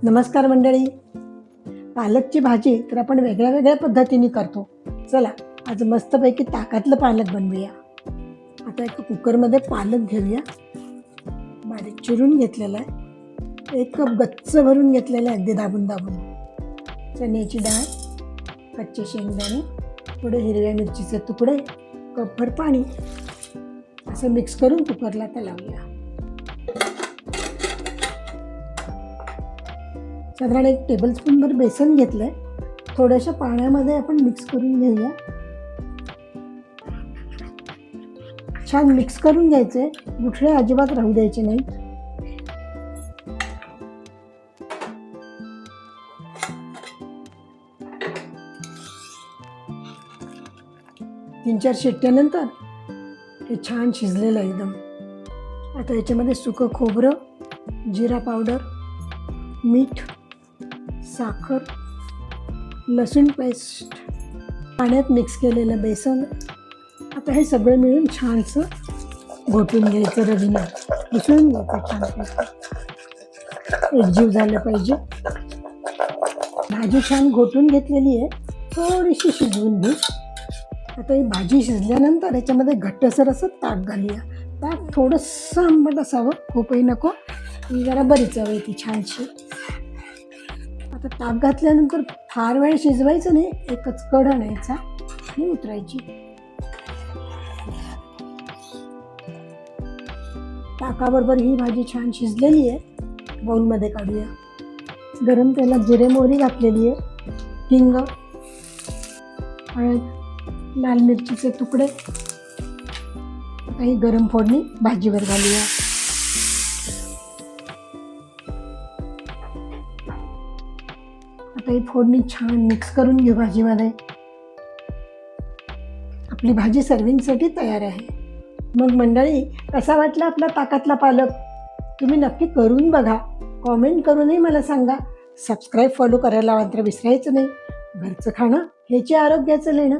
नमस्कार मंडळी. पालकची भाजी तर आपण वेगळ्या वेगळ्या पद्धतीने करतो. चला आज मस्तपैकी ताकातलं पालक बनवूया. आता एक कुकरमध्ये पालक घेऊया. बारीक चिरून घेतलेला आहे. 1 कप गच्च भरून घेतलेला आहे, अगदी दाबून दाबून. चण्याची डाळ, कच्चे शेंगदाणे, थोडे हिरव्या मिरचीचे तुकडे, कपभर पाणी असं मिक्स करून कुकरला आता लावूया. साधारण 1 टेबलस्पूनभर बेसन घेतलं आहे. थोड्याशा पाण्यामध्ये आपण मिक्स करून घेऊया. छान मिक्स करून घ्यायचे, गुठळे अजिबात राहू द्यायचे नाही. तीन 4 शिट्ट्यानंतर हे छान शिजलेलं आहे एकदम. आता याच्यामध्ये सुकं खोबरं, जिरा पावडर, मीठ, साखर, लसूण पेस्ट, पाण्यात मिक्स केलेलं बेसन. आता हे सगळं मिळून छानसं घोटून घ्यायचं, रवीनं मिसळून घ्यायचं छानपैकी. एकजीव झालं पाहिजे. भाजी छान घोटून घेतलेली आहे, थोडीशी शिजवून घेऊ. आता ही भाजी शिजल्यानंतर याच्यामध्ये घट्टसर असं ताक घालूया. ताक थोडंसं आंबट असावं, खूपही नको, जरा बरीच हवी ती छानशी. आता ताक घातल्यानंतर फार वेळ शिजवायचं नाही, एकच कढ आणायचा आणि उतरायची. ताकाबरोबर ही भाजी छान शिजलेली आहे. बाउलमध्ये काढूया. गरम तेलात जिरे मोहरी घातलेली आहे, हिंग, हळद, लाल मिरचीचे तुकडे. काही गरम फोडणी भाजीवर घालूया. आता ही फोडणी छान मिक्स करून घेऊ भाजीमध्ये. आपली भाजी सर्विंगसाठी तयार आहे. मग मंडळी, कसा वाटला आपला ताकातला पालक? तुम्ही नक्की करून बघा. कॉमेंट करूनही मला सांगा. सबस्क्राईब, फॉलो करायला मात्र विसरायचं नाही. घरचं खाणं हेचे आरोग्याचं लेणं.